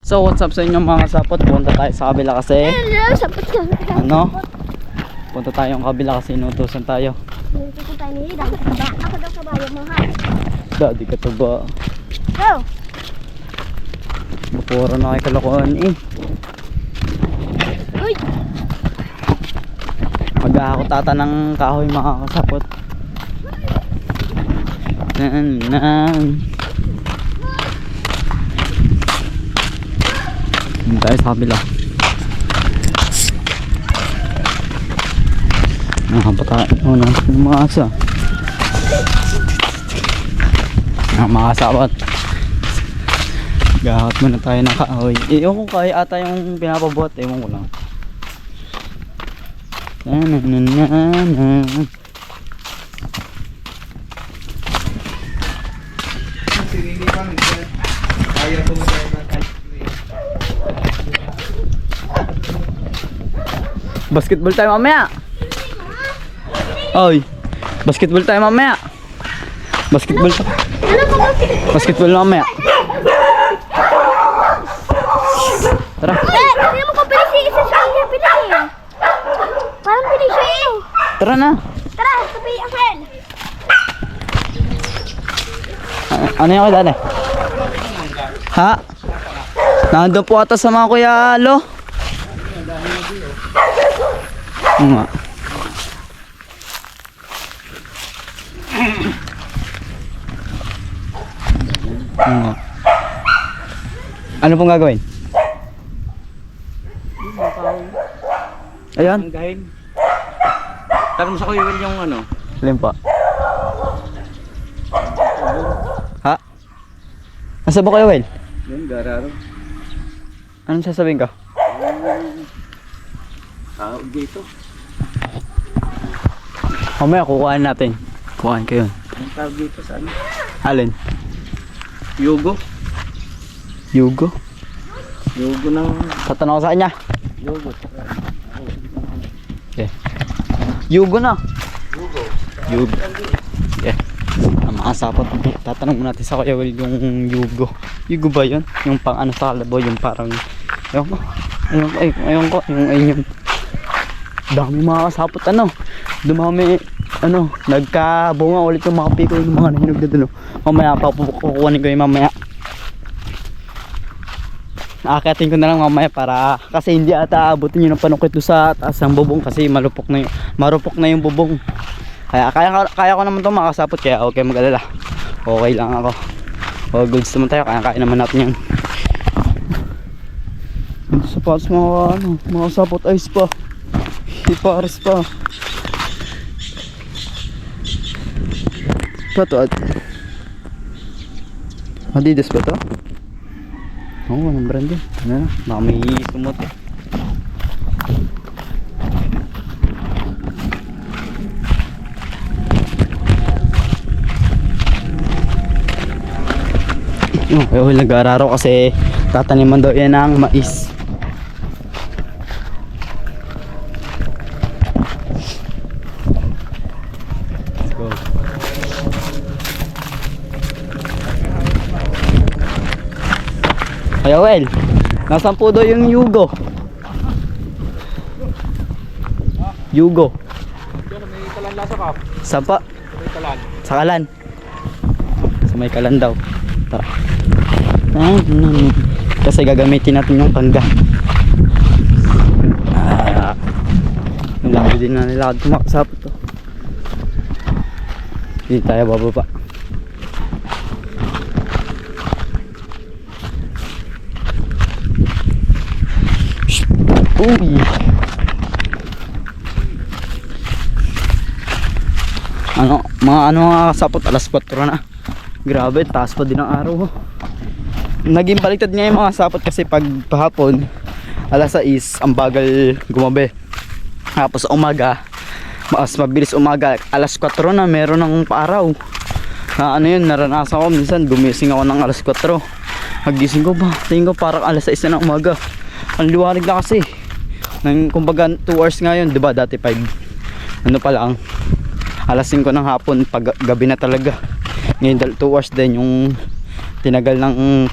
So what's up sa inyo mga kasapot? Punta tayo sa kabila kasi ano? Punta tayong kabila kasi inutusan tayo. Inutusan tayo ni Hida. Ako daw kabayo mo ha. Dadi ka to ba? Go! Bupura na kay kalokohan eh. Uy! Mag-aakot ng kahoy mga kasapot. Nan. Punta tayo sa kabila. Nakapatayin ng mga asa. Mga kasapot. Gahot muna tayo ng kahoy. Ewan ko kaya ata yung pinapabuhat. Ewan ko lang. Nananana. Basketball tayo mamaya. Oy. Basketball tayo mamaya. Basketball. Basketball mamaya. Tara. Hindi mo ko pinisi. Isa siya niya pinisi. Parang pinisi yun. Tara na. Tara, sabi akin. Ano yung kailan eh? Ha? Nandun po ata sa mga kuya Lo. Nga. Nga. Ano pong gagawin? Ayan. Gahin. Tanong sa kuya Will yung ano? Limpa. Ha? Nasa ba kayo, Will? Yung gararo. Anong sasabihin ka? Tawag dito. Mamaya kukuhaan natin. Kukuhaan ko yun. Ang tawag dito sa ano? Alin? Yugo. Yugo? Yugo ng... Tatanong ko sa kanya. Yugo. Okay. Yugo na. Yugo. Okay. Ang mga sapot. Tatanong mo natin sa Kuya Will yung Yugo. Yugo ba yun? Yung pang ano sa kalabaw. Yung parang... Ayun ko. Yung dami mga kasapot ano. Dumami ano. Nagkabunga ulit yung mga piko. Yung mga nahinog na dun. Mamaya kukuhanin ko yung mamaya. Aakatin ko na lang mamaya para kasi hindi ata abutin yun ang panukit doon sa taas ng bubong kasi marupok na yung bubong. Kaya ko naman itong makasapot kaya okay mag-alala. Okay lang ako. O goods naman tayo kaya naman natin yan. Dito sa paas mga sapot ice pa. Ipares pa. Ito Adidas ba ito? Oo, anong brand yun? Ano na? Baka may sumot eh. Ayun, nag-aararo kasi tataniman daw yan ng mais. Let's go. Kaya well, nasaan po daw yung Yugo? Yugo. Diyan, may kalan lasa ka. Saan pa? May kalan. Sa kalan. Sa may kalan daw. Tara. Kasi gagamitin natin yung pangga. Laki din na nila tumakasapot to. Hindi tayo bababa. Uy. Mga kasapot alas 4 na. Grabe, taas pa din ang araw. Naging baliktad nga yung mga kasapot kasi pag pahapon alas 6 ang bagal gumabi. Tapos umaga mas mabilis umaga. Alas 4 na meron ng paaraw. Na ano yun, naranasan ko minsan gumising ako ng alas 4. Nagising ko ba? Tingin ko parang alas 6 na ng umaga. Ang liwanag na kasi. Kumbaga 2 hours nga yun, diba? Dati 5. Ano pa lang, alas 5 ng hapon, pag gabi na talaga. Ngayon 2 hours din yung tinagal ng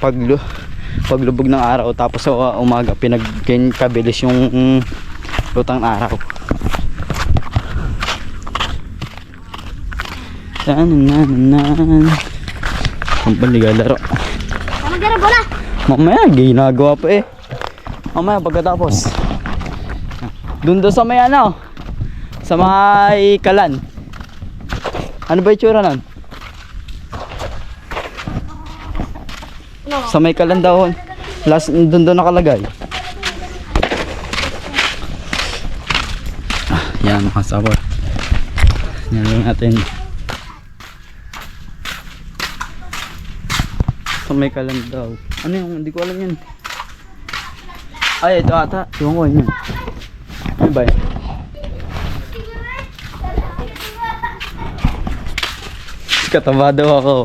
paglubog ng araw, tapos sa umaga pinagkabilis yung lutang araw. Ang panigalaro. Tama gara bola. Mamaya, ginagawa pa eh. Mamaya pagkatapos. Doon sa may ano, sa may kalan. Ano ba yung tsura nun? Sa may kalan daw. Last, doon nakalagay. Yan, makasabot. Yan lang natin. Sa may kalan daw. Ano yung, hindi ko alam yan. Ay, ito ata. Yung ko yun. Ano ba yun? Kataba daw ako.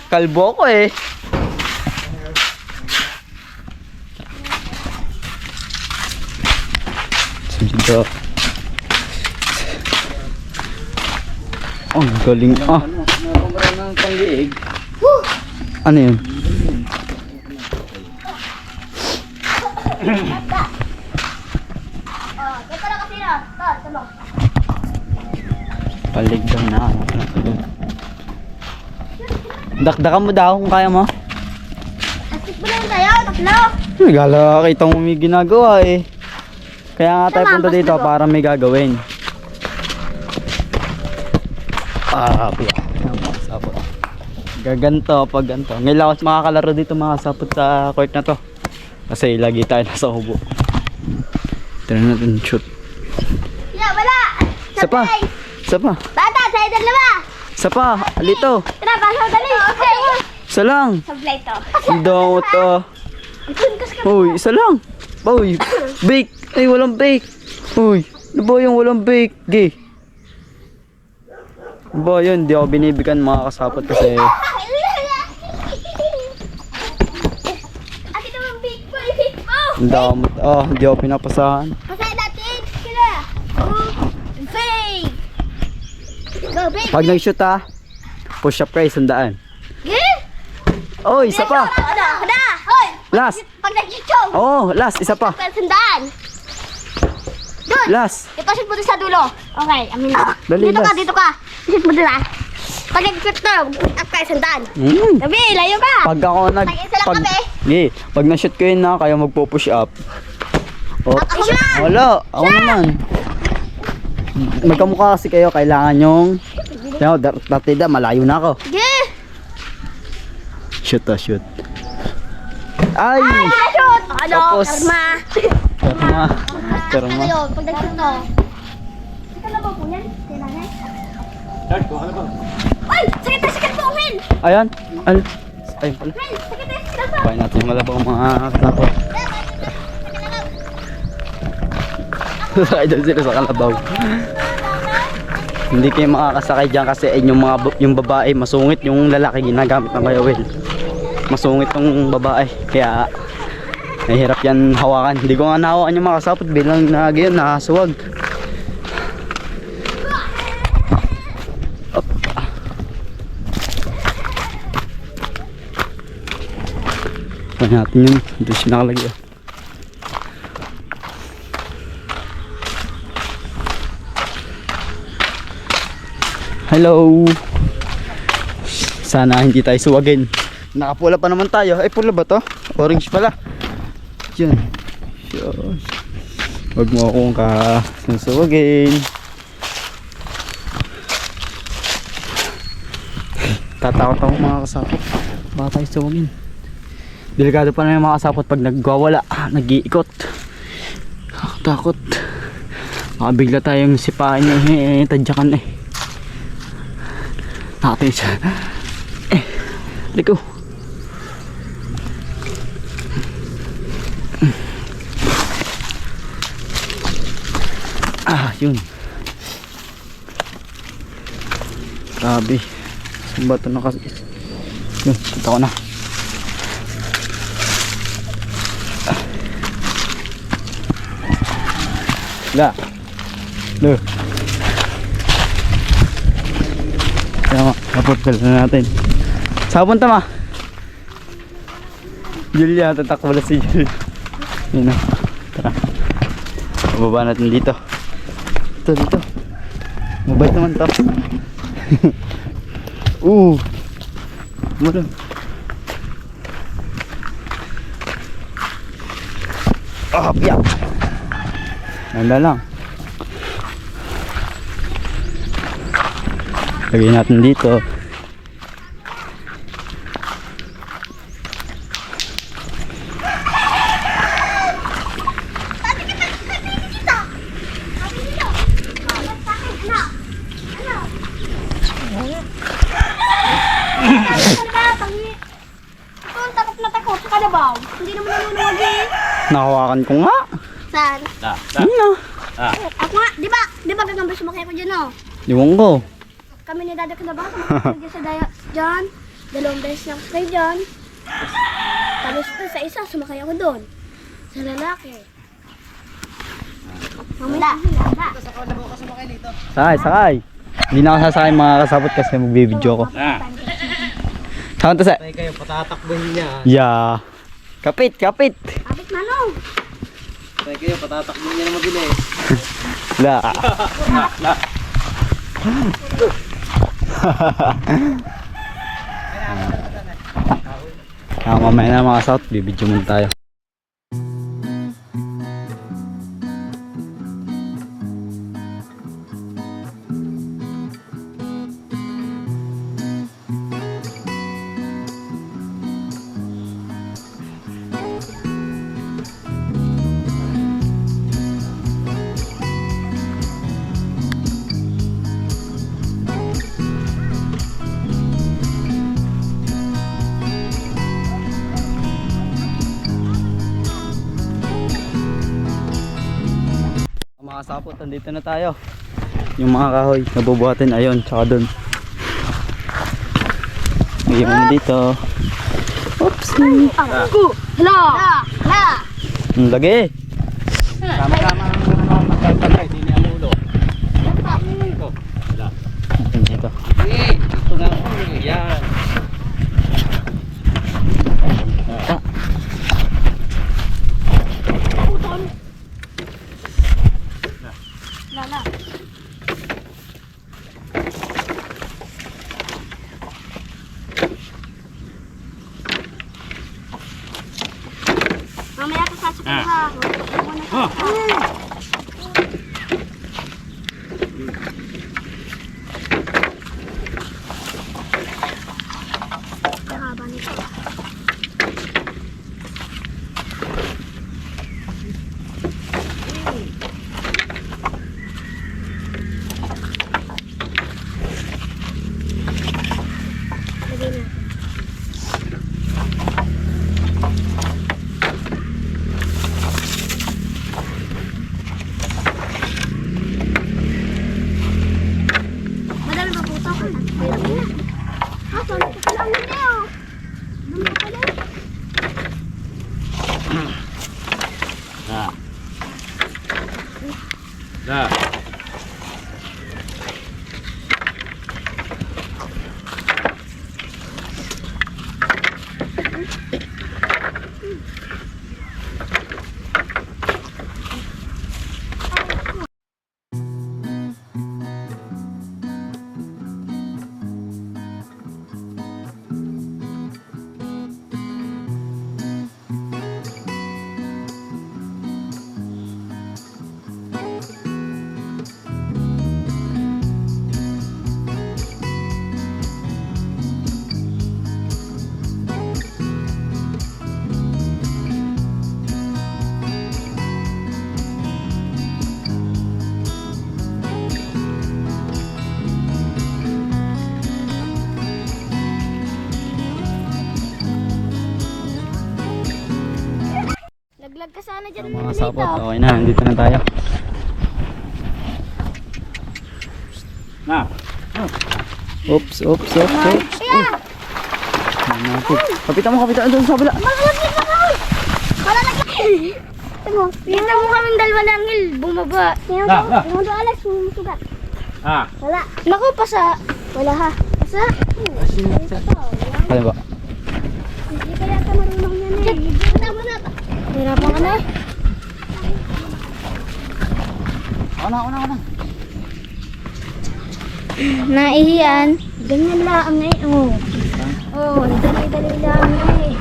Kalbo ko eh. Dito. Oh, galing. Ah. Ng pang-liig. Ano yun? Oh, ito na kasi na. Ito mo. Palig daw na. Dakdakan mo daw kung kaya mo. Asik ba lang tayo? Tatlo. Gala kita mo may ginagawa eh. Kaya nga tayo punta dito para may gagawin. Ah, piya. Sapot. Gaganto pag ganto. Ngayon lang ako makakalaro dito mga sapot sa court na to. Kasi lagi tayo nasa hubo. Tira natin shoot. Yeah, wala. Isa pa. Isa pa. Bata, sa'yo dalawa. Isa pa. Alito. Tara, pasok dali. Okay. Isa lang. Sablay to. Ang daw to. Uy, isa lang. Uy, bake. Ay, walang bake. Uy, ano ba yung walang bake? Gay. Ano ba yun? Di ako binibigan mga kasapot kasi Akin naman big boy, big mo. ang damot. Oh, di ako pinapasahan. Pasay natin. Sila. Fake. Go, big. Pag nag-shoot ha, push up kayo, 100. Gil. Oy, isa pa. Ada. Hoy. Last. Pag nag-chong. Oh, last, isa pa. Sandaan. Doon. Last. Ipasit mo doon sa dulo. Okay, amin na. Dali, Dito ka, last. dito ka. Ipasit mo doon ah. Pag nag-shoot na, up ka, sandaan. Gabi, layo ka. Pag ako Tag-isa lang kami. pag na-shoot ko yun na, kayo magpo-push up. Oh, Ako na. wala, ako naman. Magkamukha kasi kayo, kailangan yung datida, malayo na ako. Gil. Shoot ah, shoot. Ay! Shoot. Ano, Tapos. karma. Karma. Karma. Ayun, pag nag-shoot to. Ito na ba po yan? Kailangan? Dad, kuha ka na ba? Ay, sakit po, Will. Ayan. Ayun pala. Will, sakit po. Kain natin yung malabaw mga kasapot. Sakay daw sila sa kalabaw. Hindi kayo makakasakay dyan kasi yung babae masungit, yung lalaki ginagamit ng Kuya Will. Masungit yung babae, kaya nahihirap yan hawakan. Hindi ko nga nahawakan yung mga kasapot bilang yun, nakasuwag. Up. Pahin natin yun, ito siya nakalagay. Hello. Sana hindi tayo suwagin. Nakapula pa naman tayo. Ay, pula ba to? Orange pala. Yan. Huwag mo akong kasuwagin. Tatakot ako mga kasapot. Baka tayo suwagin. Delikado pa na yung mga kasapot pag nagwawala. Nag-iikot. Takot. Baka bigla tayong sipain eh. Tadyakan eh. Nakatay siya. Liko. Yun. Grabe. Saan ba ito nakas... Yun, kita ko na. La. Lo. Tama, naputol na natin. Saan punta ma? Julia, tatakbo na si Julia. Yun na. Tara. Bababa natin dito. Dito. Mabait naman to. Mula. Piyak. Nanda lang. Lagay natin dito. Hindi naman nanonood eh. Nakawakan ko nga. Saan? Yun na. Ako nga, di ba gagamba sumakay ko dyan oh? Iwan ko. Kami ni Dada Kanabahan, sumakay dyan sa dyan. Dalawang beses na ako sakay dyan. Tapos sa isa, sumakay ako doon. Sa lalaki. Mamaya, ba? Sakay. Hindi na ako sasakay mga kasabot kasi magbibideo ko. Saan to sa? Kayo, patatakbuhin niya. Yeah. Kapit. Kapit manong. Kayo, patatakbuhin niya na mabilis. La. Mamaya na mga kasabot, bibidyo muna tayo. Mga sapot, andito na tayo. Yung mga kahoy, nabubuhatin ayun, tsaka dun. Bigyan mo na dito. Oops! Hala! Ang lagi! Tama-tama ang magkakagay, hindi niya mulo. Dito. Ito nga ako. Yan. Lala. Mamaya ka sasakay ha. Haba nito. Lagay natin. Madami pa puto ko na. Hirap na. Saan ito pala ang video? Dumi ka pala. Laglag ka sana dyan. Mga sapot, okay na, andito na tayo. Na. Oops. Kaya! Kapitan mo doon sa kabila. Malalaglag na ka! Malalaglag! Kita mo kaming dalawa ng hil, bumaba. Tingnan mo doon, Alex, sumusugat. Wala. Naku, pasa. Wala ha. Pasa. Ano ba? Hindi kaya ka marunong yan eh. Hirapan ka na eh. Una. Naihiyan. Ganyan lang eh. Oh. Oh, dali-dali lang eh.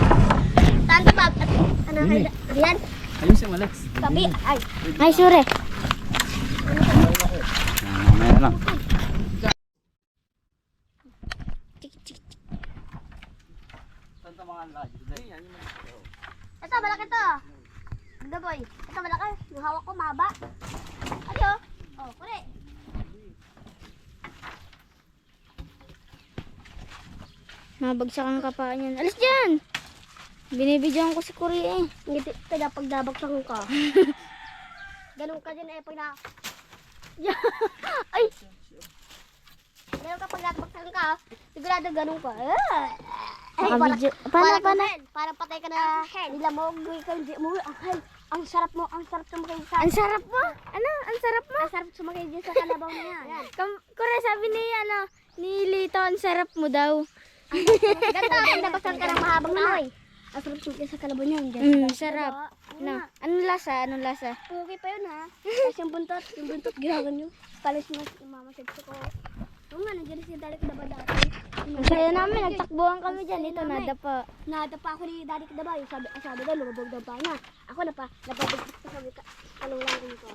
Tanto ba? Ano kaya? Riyan? Ayun si Alex. Kapi. Ay, sure. Mamaya lang. Ito, malaki to. Ganda boy. Ito, malaki. Yung hawak ko, mahaba. Ayo. Oh, kuli. Nabagsakan ka pa niyan. Alis dyan! Binibidyoan ko si Kuri eh. Ngiti ka pag nabagsakan ka. Ganun ka din eh pag na... Ay! Ganun ka pag nabagsakan ka. Sigurado ganun ka. Ay, paano? Parang patay ka na nila mo. Ikaw hindi mo. Ang sarap mo. Ang sarap sumakay sa... Ang sarap mo? Ano? Ang sarap mo? Ang sarap sumakay dyan sa kalabaw na yan. Kure, sabi ni, ni Lito, ang sarap mo daw. Ganda basan ka ng mahabang nahoy. Ang sarap sumakay sa kalabaw niyan. Sarap. Anong lasa? Pugi pa yun ha. Kasi yung buntot, ginawa nyo. Palis mo, imamasid ko. Oo nga, nandiyan siya dali ko na dati. Kaya namin, nagtakbuhan kami dyan. Ito, nadapa ako ni Daddy Kadaba. Yung sabi daw, lumabog daw pa niya. Ako napabagsak ko sabi ka. Anong lang ko.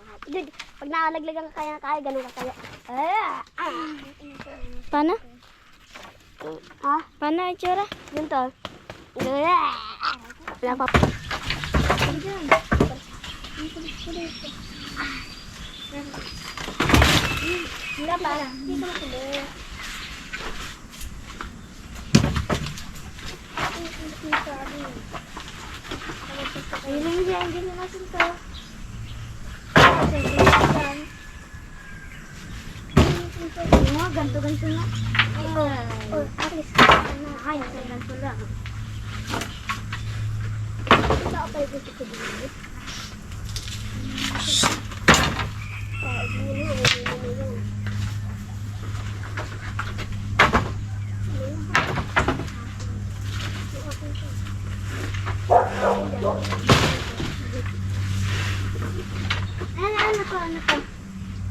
Pag nakalaglagan ka kaya, ganun ka kaya. Paano? Ha? Paano ang tsura? Ganito. Wala pa. Wala pa. Dito na sila. Ayun lang siya, hindi na nasin to. Ganto-ganto na. At least, ganto lang. Ito ako kayo gusto ko dito.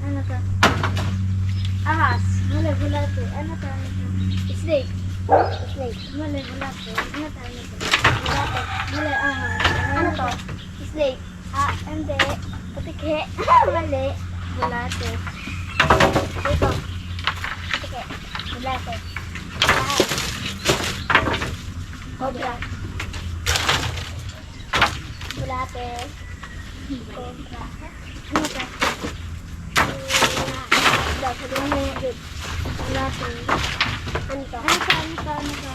Ano to? Ahas. Mula bulate. Ano to? Snake. Mula bulate. Ano to? Bulate. Mula ahas. Ano to? Snake. Hindi. Patike. Mali. Bulate. Ito. Patike. Bulate. Ahas. Cobra. Bulate. Cobra. Ano to? Bulate. Ano to?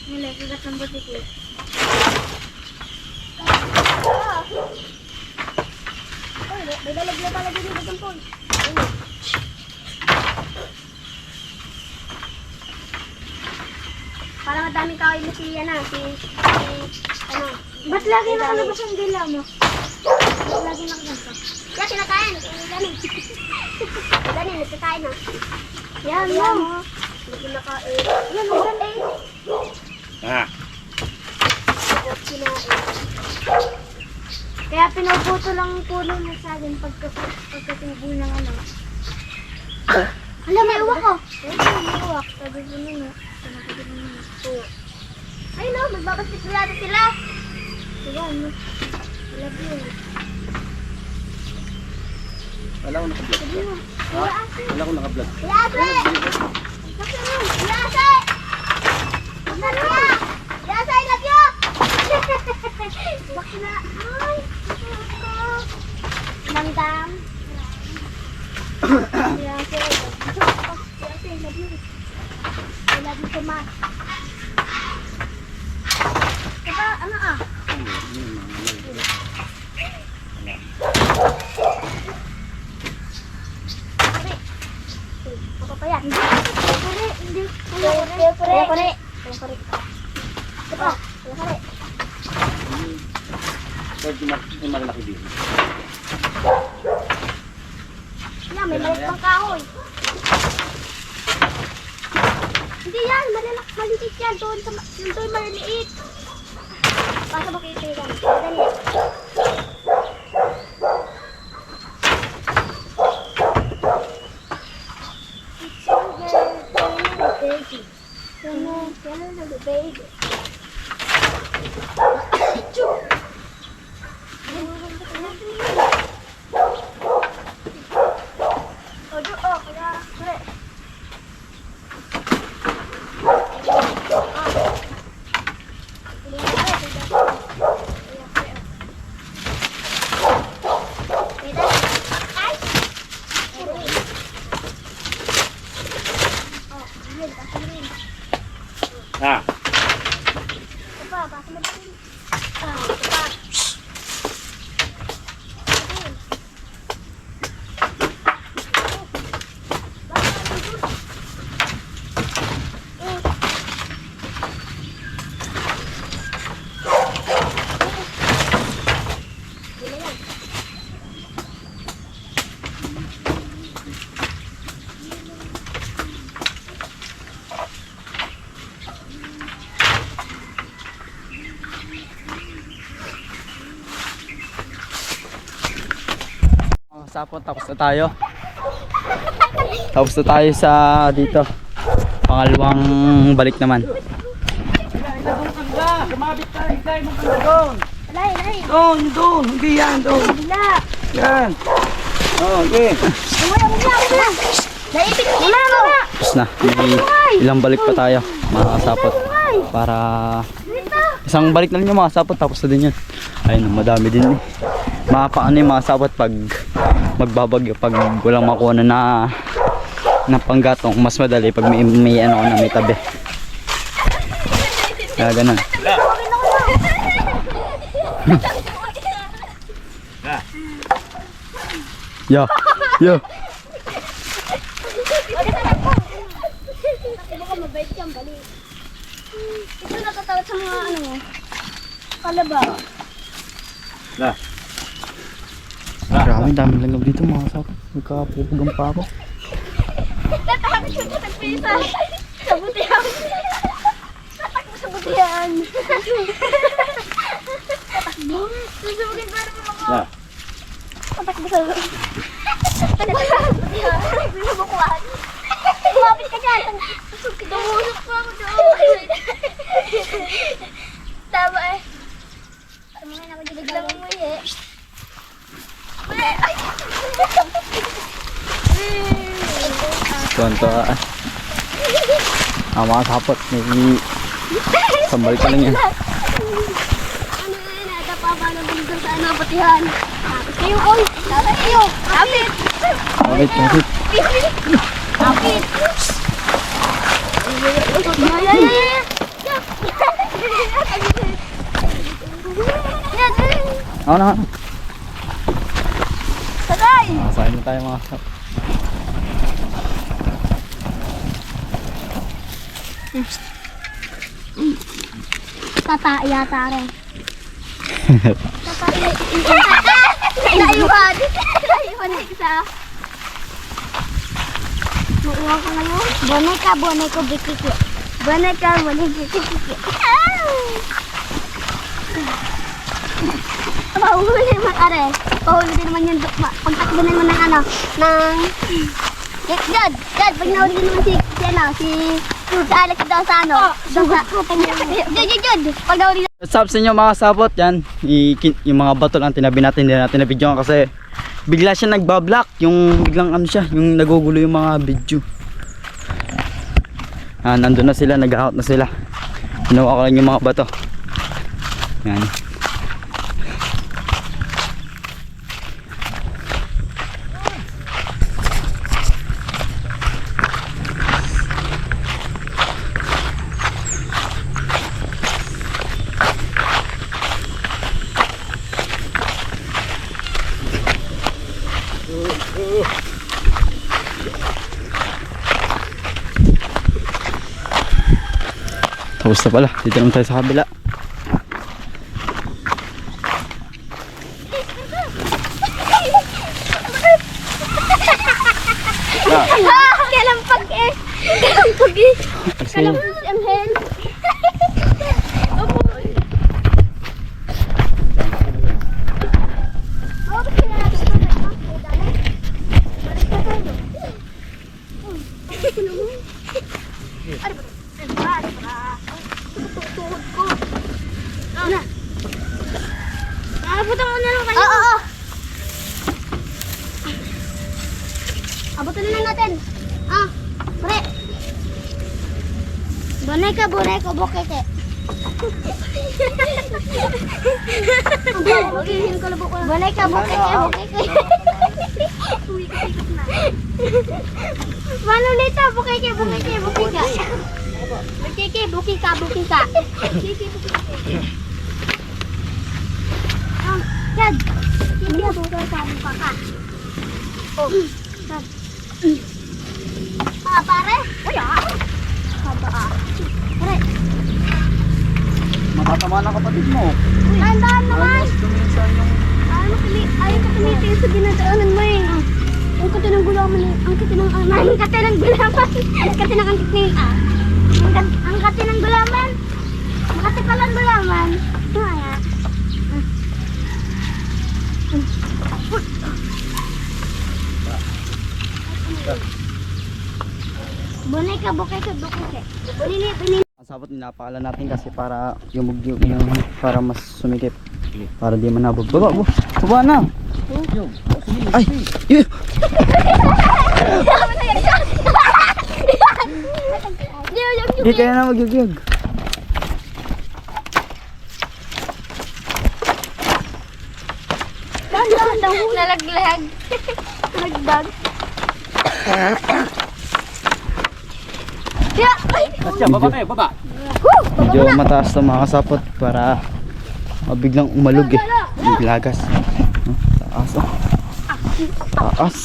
Nilai sudah sambut itu. Beda lagi di tempon. Parang madami kain mo si ano. Ba't lagi nakalabas ang dila mo? Ba't lagi nakalabas? Yan, kinakain. Ganun, nagkakain na. Yan mo. Hindi kinakain. Yan, magaling. Kaya pinuputo lang ang puno niya sa akin pagkatubo ng ano. Hala, may uwak ko. May uwak. Sabi ko na. Ay no, magbabastik sila. Diba, ano? Love you. Wala ko naka-vlog. Wala ko naka-vlog. Lase! Lase! Lase, I love you! Bakit na? Ay, Mandam. Lase, I love you. I love you so much. Diba, ano Papaya. Hindi. Kore. Diba? Kore. Yung malaki din. Yan, may maliit pang kahoy. Hindi yan, maliit yan. Doon maliliit. Para makita yan. Dali. Baby. Ah. Sapot, tapos na tayo. Tapos na tayo sa dito. Pangalawang balik naman. Kumabit ka, higay mo ka doon. Alay. Doon, hindi yan, doon. Bila. Yan. Oh, okay. Wala. Naipit. Wala. Tapos na. May ilang balik pa tayo, mga sapot. Para isang balik na lang yung mga sapot, tapos na din yun. Ayun, madami din eh. Mapaano yung mga sapot pag magbabagyo, pag walang makuha na panggatong. Mas madali pag may ano na may tabi. Kaya ganun. Yo. Baka mabait siyang balik. Ito natatakot sa mga ano mo. Kalabaw. Grabe, dami lang dito mga sapot. Nagkapupugang pa ako. Tatakot siya sa tagpisa. Sa butihan. Tatakbo sa butihan. Tatakbo. Susubugin pa naman ako. Tatakbo sa butihan. Binubukuhan. Lumapit ka dyan. Dumusok pa ako doon. Tama eh. Ano nga naman dito lang mo eh. Tonto mga sapot. May isang balik pa lang yan. Ano na yun? Natapa ba na dito sa ano, butihan? Tapos kayo, oy! Tapos kayo! Kapit! Kapit. Kapit! Ako na. Sagay! Nakasahin na tayo mga sapot. Yata rin. Naiwan na isa. Mauwa ka ngayon? Boneka, bikiki. Boneka, bikiki. Pahuhuli naman, are. Pahuhuli din naman yung pagtakbo naman ng ano, ng... Jod, pag nahuli din naman si Alex daw sa ano. Jod, pag nahuli What's up sa inyo mga sapot? Yan, yung mga bato lang tinabi natin, hindi natin na-videoan kasi bigla siya nagbablock, yung biglang ano siya, yung nagugulo yung mga video. Nandun na sila, nag-out na sila. Ginawa ko lang yung mga bato. Yan. Tapos na pala, dito naman tayo sa kabila. Kalampag eh. Kalampag eh. Alis kasi. Kala ko si Angel. Opo. Oh, ba't kaya natin ito? Ay, dali. Balik na tayo. Ano mo? Ano ba? Ano ba? Ano ba? Tuhod ko. Ano? Abutan ko na lang kayo. Oo. Abutan na lang natin. Pre. Boneka, bukeke. Boneka, bukeke. Mano nito, bukeke. Bukika. Yan. Hindi ako sabi pa ka. Oh. Pare. Uy, Pare. Matatama na kapatid mo. Tandaan naman. Tuminsan yung... Ayaw ka tumitingin sa dinadaanan mo eh. Ang kati ng gulaman. Ang kati ng gulaman. Ang kati ng gulaman. Ang kati pala ng gulaman. Kaya. Boneka, bukeke. Binili. Ang sapot ninapakalan natin kasi para yumugyug na para mas sumikip. Para di manabog. Baba na. Ay! Yun! Di kaya na magyugyug. Nalaglag. Nagdag. Baba kayo, baba. Medyo mataas to mga kasapot para mabiglang umalog eh. Biglagas. Taas oh. Taas.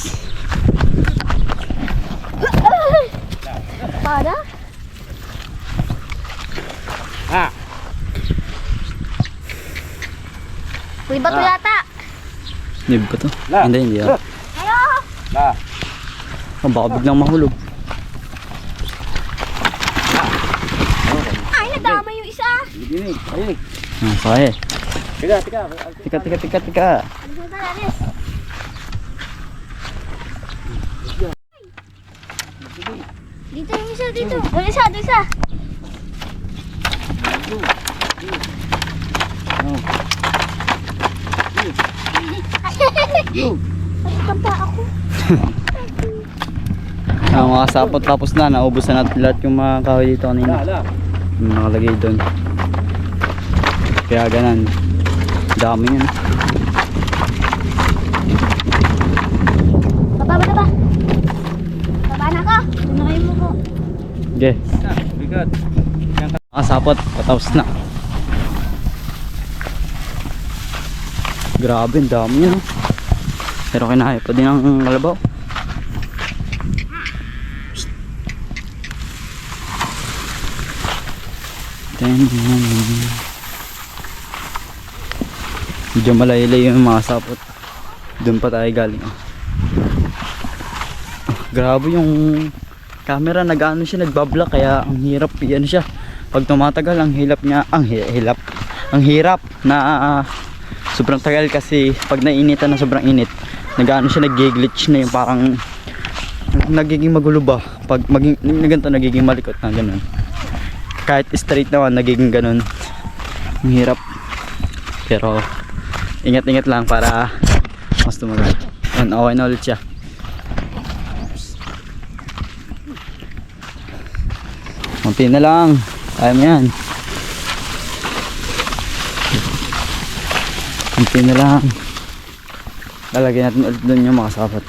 Para? May bato yata. Nib ba to? La. Hindi ah. Ayo! Baka biglang mahulog. Ay, nadama yung isa. Ginig, ayun. Kaya. Tiga. Tika. Ano ba Aris? Dito yung isa, dito. Yung isa. Nasaktan pa ako. Mga kasapot tapos na. Naubos na natin lahat yung mga kahoy dito kanina. Yung nakalagay doon. Kaya ganan. Dami yan. Baba. Baba na ka. Ano kayo mo ko? Okay. Bigat. Mga kasapot. Patapos na. Grabe. Ang dami yan. Pero kinaya pa din ang kalabaw. Medyo malaylay yung mga sapot. Doon pa tayo galing. Grabe yung camera, nag-ano siya, nagbablock kaya ang hirap yan siya. Pag tumatagal ang hirap niya, ang hirap na sobrang tagal kasi pag nainitan na sobrang init, nag-ano siya, nag-glitch na yung parang nagiging magulo ba. Pag ganito nagiging malikot na ganun. Kahit straight naman nagiging ganun. Ang hirap. Pero ingat-ingat lang para mas tumagal. Yan, okay na ulit siya. Kunti na lang. Kaya mo yan. Kunti na lang. Lalagyan natin ulit doon yung mga sapot.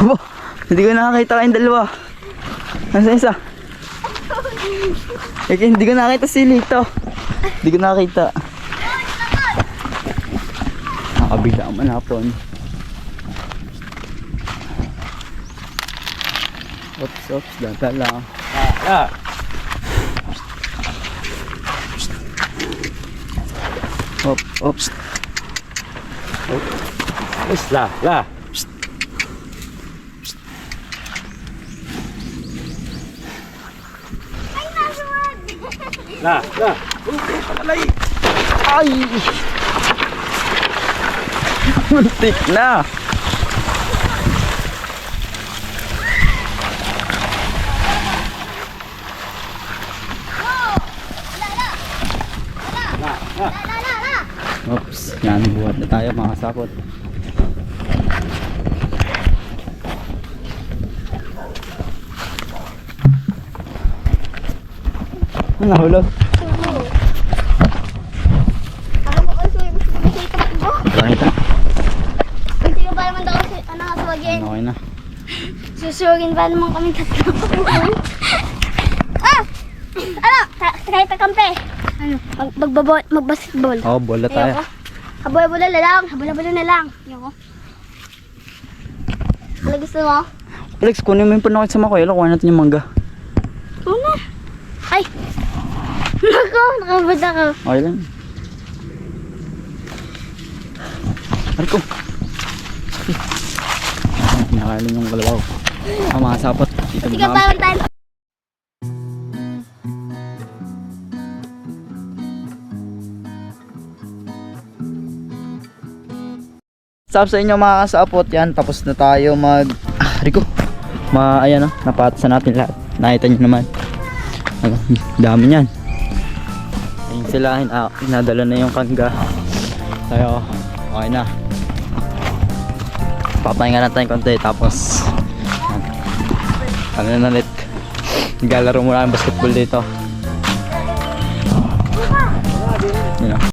Abo, hindi ko nakakita kayong dalawa. Nasa isa? Hindi ko nakita si Lito. Hindi ko nakita. Nakabigla ang manapon. Oops, data lang. Oops. La. Ay! Muntik na! Oops, yan, buhat na tayo mga sapot. Nahulog. Ako po kasi bisita ko. Nakita. Hindi ko pa naman daw kasi suwagin. Okay na. Susuwagin pa naman kami tatlo. Ah! Ano? Kahit kakampi. Ano? Mag-basketball. Oh, bola tayo. Ayoko. Habol-habol na lang. Habol-habol na lang. Ayoko. Ano gusto mo? Alex, kunin mo yung panakit sa makoy. Kuha natin yung mangga. Una. Ay! Nako, nakabad ako. Okay lang. Arko. Nakakalin yung kalabaw. Mga sapot. Dito Sige, na kami. parang tayo. What's up sa inyo mga kasapot? Yan, tapos na tayo Rico. Ayan o, napatasan natin lahat. Nakita nyo naman. Ano, dami niyan. Ayun sila, inadala na yung kangga. Tayo, okay na. Papahinga na tayong konti, tapos ano na ulit. Naglalaro muna ang basketball dito. Yun o.